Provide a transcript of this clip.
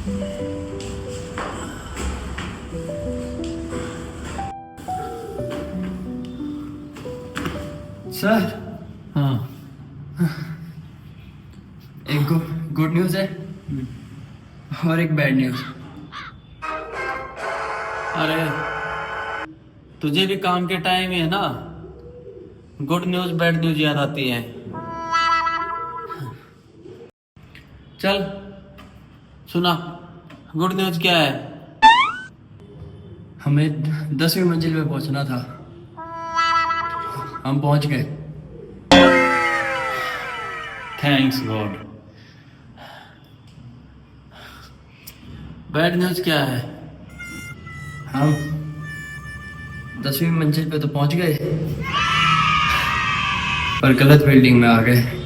Sir, हाँ। एक good news है और एक बैड न्यूज़। अरे तुझे भी काम के टाइम ही है ना, गुड न्यूज़ बैड न्यूज़ याद आती है। चल सुना, गुड न्यूज़ क्या है? हमें 10वीं मंजिल पे पहुंचना था, हम पहुंच गए। Thanks God. बैड न्यूज़ क्या है? हम 10वीं मंजिल पे तो पहुंच गए, पर गलत बिल्डिंग में आ गए।